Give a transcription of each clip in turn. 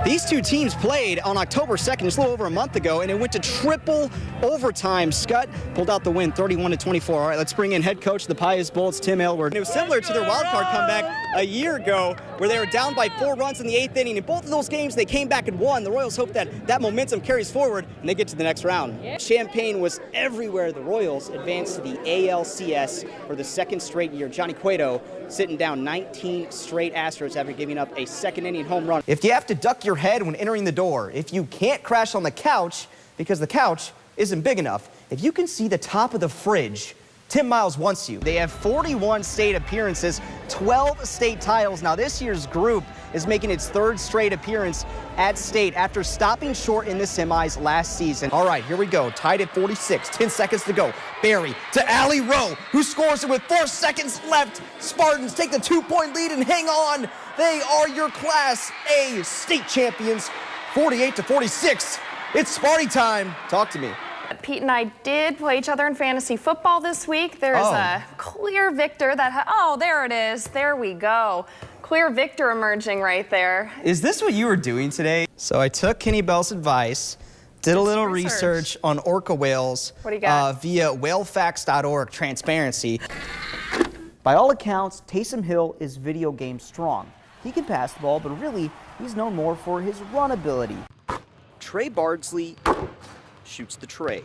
These two teams played on October 2nd, just a little over a month ago, and it went to triple overtime. Scott pulled out the win, 31-24. All right, let's bring in head coach of the Pius Bullets, Tim Aylward. It was similar to their wild card comeback a year ago, where they were down by 4 runs in the 8th inning. In both of those games, they came back and won. The Royals hope that momentum carries forward, and they get to the next round. Champagne was everywhere. The Royals advanced to the ALCS for the 2nd straight year. Johnny Cueto sitting down 19 straight Astros after giving up a 2nd inning home run. If you have to duck your head when entering the door, if you can't crash on the couch because the couch isn't big enough, if you can see the top of the fridge, Tim Miles wants you. They have 41 state appearances, 12 state titles. Now this year's group is making its 3rd straight appearance at state after stopping short in the semis last season. All right, here we go. Tied at 46, 10 seconds to go. Barry to Allie Rowe, who scores it with 4 seconds left. Spartans take the 2-point lead and hang on. They are your Class A state champions, 48-46. It's Sparty time. Talk to me. Pete and I did play each other in fantasy football this week. There's a clear victor that, there it is. There we go. Clear victor emerging right there. Is this what you were doing today? So I took Kenny Bell's advice, did a little research on orca whales via whalefax.org, transparency. By all accounts, Taysom Hill is video game strong. He can pass the ball, but really, he's known more for his run ability. Trey Bardsley shoots the tray.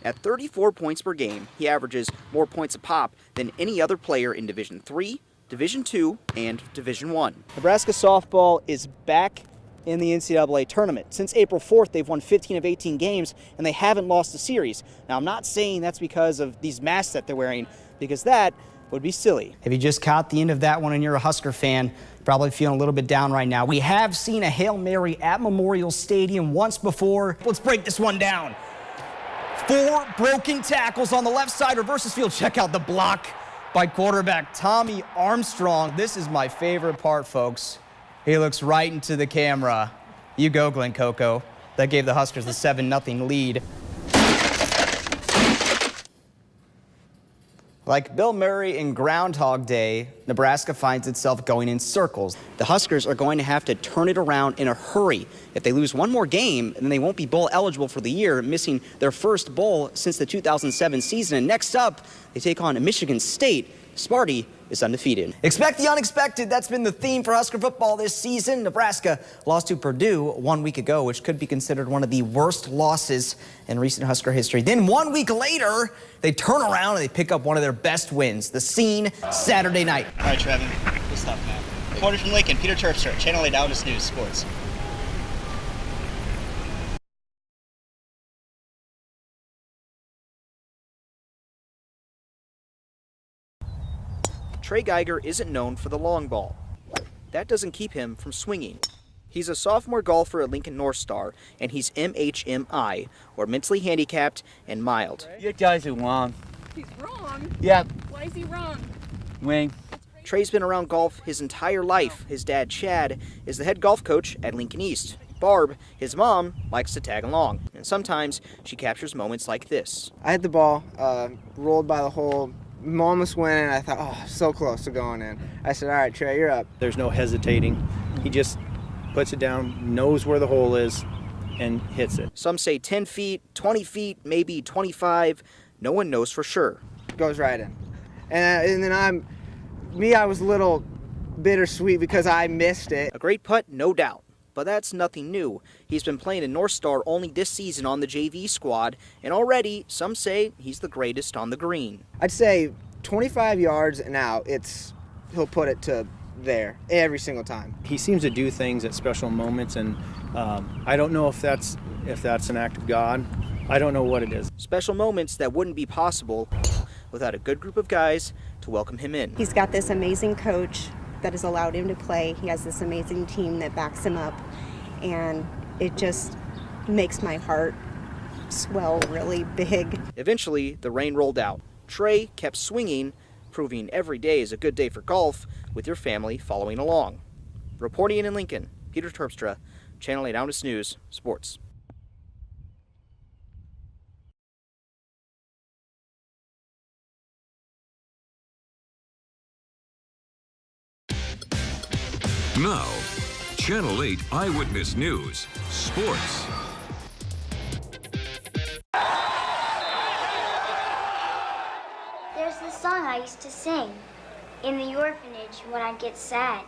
At 34 points per game, he averages more points a pop than any other player in Division III, Division II, and Division I. Nebraska softball is back in the NCAA tournament. Since April 4th, they've won 15 of 18 games, and they haven't lost a series. Now, I'm not saying that's because of these masks that they're wearing, because that would be silly. If you just caught the end of that one and you're a Husker fan, probably feeling a little bit down right now. We have seen a Hail Mary at Memorial Stadium once before. Let's break this one down. 4 broken tackles on the left side, reverses field. Check out the block by quarterback Tommy Armstrong. This is my favorite part, folks. He looks right into the camera. You go, Glenn Coco. That gave the Huskers the 7-0 lead. Like Bill Murray in Groundhog Day, Nebraska finds itself going in circles. The Huskers are going to have to turn it around in a hurry. If they lose one more game, then they won't be bowl eligible for the year, missing their first bowl since the 2007 season. And next up, they take on Michigan State. Sparty is undefeated. Expect the unexpected. That's been the theme for Husker football this season. Nebraska lost to Purdue 1 week ago, which could be considered one of the worst losses in recent Husker history. Then 1 week later, they turn around and they pick up one of their best wins. The scene, Saturday night. All right, Trevin, good stuff, man. Reporter from Lincoln, Peter Terpstra, Channel 8 Out News Sports. Trey Geiger isn't known for the long ball. That doesn't keep him from swinging. He's a sophomore golfer at Lincoln North Star, and he's MHMI, or mentally handicapped and mild. You guys are wrong. He's wrong? Yeah. Why is he wrong? Wing. Trey's been around golf his entire life. His dad, Chad, is the head golf coach at Lincoln East. Barb, his mom, likes to tag along, and sometimes she captures moments like this. I hit the ball, rolled by the hole, almost went in. I thought, oh, so close to going in. I said, all right, Trey, you're up. There's no hesitating. He just puts it down, knows where the hole is, and hits it. Some say 10 feet, 20 feet, maybe 25. No one knows for sure. Goes right in. And then I was a little bittersweet because I missed it. A great putt, no doubt. But that's nothing new. He's been playing in North Star only this season on the JV squad, and already some say he's the greatest on the green. I'd say 25 yards and out, he'll put it to there every single time. He seems to do things at special moments, and I don't know if that's an act of God. I don't know what it is. Special moments that wouldn't be possible without a good group of guys to welcome him in. He's got this amazing coach that has allowed him to play. He has this amazing team that backs him up, and it just makes my heart swell really big. Eventually, the rain rolled out. Trey kept swinging, proving every day is a good day for golf with your family following along. Reporting in Lincoln, Peter Terpstra, Channel 8 Out News Sports. Now, Channel 8 Eyewitness News. Sports. There's this song I used to sing in the orphanage when I'd get sad.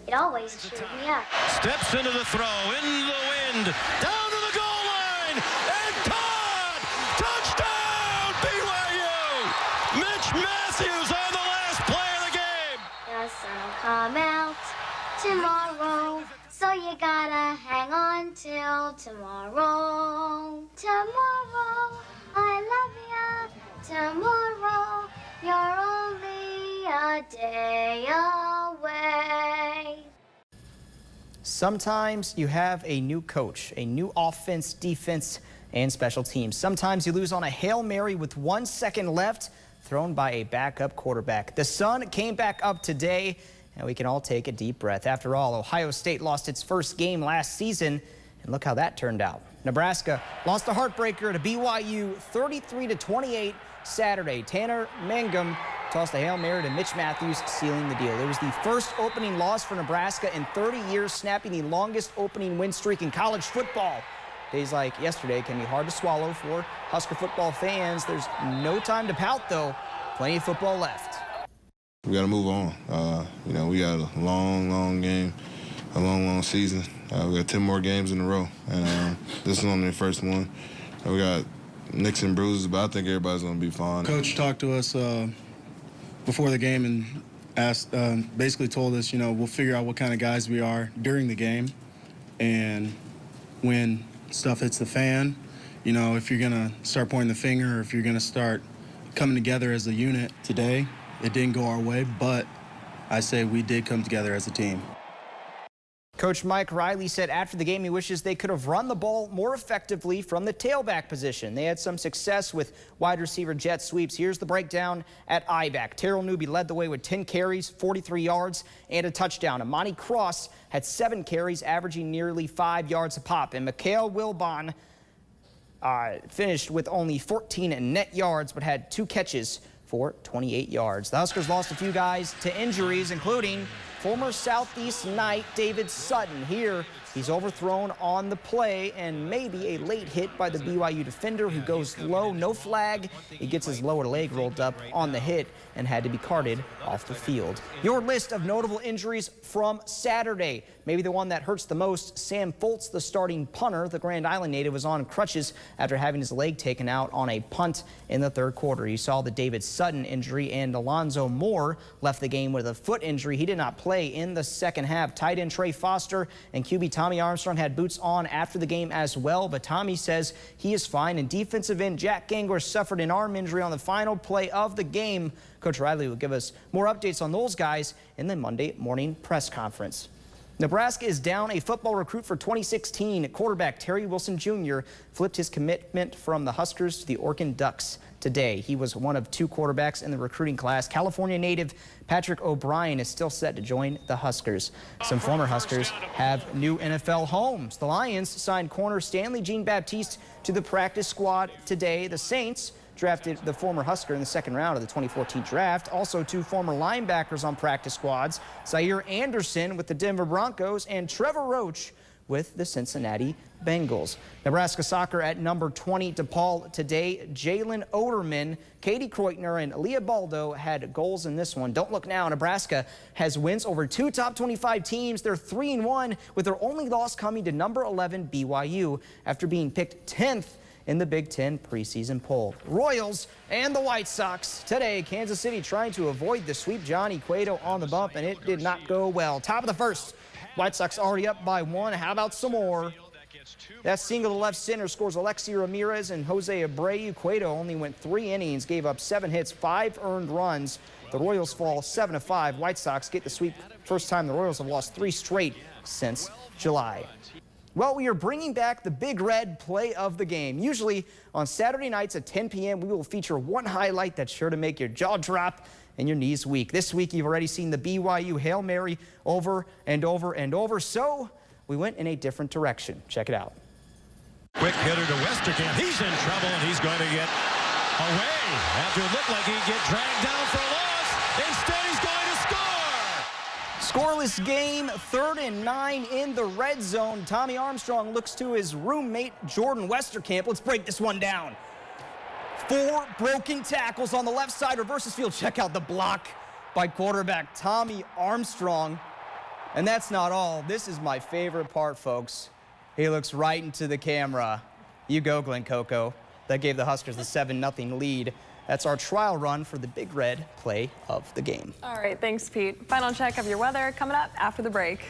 It always cheered me up. Steps into the throw, in the wind, down to the goal line, and caught! Touchdown, BYU! Mitch Matthews on the last play of the game! The sun will come out tomorrow, so you gotta hang on till tomorrow. Tomorrow, I love ya. Tomorrow, you're only a day away. Sometimes you have a new coach, a new offense, defense, and special teams. Sometimes you lose on a Hail Mary with 1 second left, thrown by a backup quarterback. The sun came back up today, and we can all take a deep breath. After all, Ohio State lost its first game last season, and look how that turned out. Nebraska lost a heartbreaker to BYU 33-28 Saturday. Tanner Mangum tossed a Hail Mary to Mitch Matthews, sealing the deal. It was the first opening loss for Nebraska in 30 years, snapping the longest opening win streak in college football. Days like yesterday can be hard to swallow for Husker football fans. There's no time to pout, though. Plenty of football left. We got to move on. We got a long game, a long season. We got 10 more games in a row, and this is only the first one. We got nicks and bruises, but I think everybody's going to be fine. Coach talked to us before the game and asked, basically told us, we'll figure out what kind of guys we are during the game, and when stuff hits the fan, if you're going to start pointing the finger or if you're going to start coming together as a unit. Today, it didn't go our way, but I say we did come together as a team. Coach Mike Riley said after the game he wishes they could have run the ball more effectively from the tailback position. They had some success with wide receiver jet sweeps. Here's the breakdown at I-back. Terrell Newby led the way with 10 carries, 43 yards, and a touchdown. Amani Cross had 7 carries, averaging nearly 5 yards a pop. And Mikhail Wilbon finished with only 14 net yards, but had 2 catches for 28 yards. The Huskers lost a few guys to injuries, including former Southeast Knight David Sutton. Here, he's overthrown on the play and maybe a late hit by the BYU defender who goes low, no flag. He gets his lower leg rolled up on the hit and had to be carted off the field. Your list of notable injuries from Saturday. Maybe the one that hurts the most, Sam Foltz, the starting punter. The Grand Island native was on crutches after having his leg taken out on a punt in the third quarter. You saw the David Sutton injury, and Alonzo Moore left the game with a foot injury. He did not play in the second half. Tight end Trey Foster and QB Tommy Armstrong had boots on after the game as well, but Tommy says he is fine. And defensive end Jack Gangler suffered an arm injury on the final play of the game. Coach Riley will give us more updates on those guys in the Monday morning press conference. Nebraska is down a football recruit for 2016. Quarterback Terry Wilson Jr. flipped his commitment from the Huskers to the Oregon Ducks today. He was one of 2 quarterbacks in the recruiting class. California native Patrick O'Brien is still set to join the Huskers. Some former Huskers have new NFL homes. The Lions signed corner Stanley Jean-Baptiste to the practice squad today. The Saints drafted the former Husker in the second round of the 2014 draft. Also 2 former linebackers on practice squads, Zaire Anderson with the Denver Broncos and Trevor Roach with the Cincinnati Bengals. Nebraska soccer at number 20 DePaul today. Jalen Oderman, Katie Kreutner, and Leah Baldo had goals in this one. Don't look now. Nebraska has wins over 2 top 25 teams. They're 3-1 with their only loss coming to number 11 BYU after being picked 10th in the Big Ten preseason poll. Royals and the White Sox today. Kansas City trying to avoid the sweep. Johnny Cueto on the bump, and it did not go well. Top of the first. White Sox already up by 1. How about some more? That single to left center scores Alexi Ramirez and Jose Abreu. Cueto only went 3 innings, gave up 7 hits, 5 earned runs. The Royals fall 7-5. White Sox get the sweep. First time the Royals have lost 3 straight since July. Well, we are bringing back the Big Red play of the game. Usually on Saturday nights at 10 p.m., we will feature one highlight that's sure to make your jaw drop and your knees weak. This week, you've already seen the BYU Hail Mary over and over and over, so we went in a different direction. Check it out. Quick hitter to Westerkamp. He's in trouble, and he's going to get away after it looked like he'd get dragged down for a loss. Instead, he's going to score. Scoreless game, 3rd and 9 in the red zone. Tommy Armstrong looks to his roommate, Jordan Westerkamp. Let's break this one down. 4 broken tackles on the left side, reverses field. Check out the block by quarterback Tommy Armstrong. And that's not all. This is my favorite part, folks. He looks right into the camera. You go, Glen Coco. That gave the Huskers the 7-0 lead. That's our trial run for the Big Red play of the game. All right, thanks, Pete. Final check of your weather coming up after the break.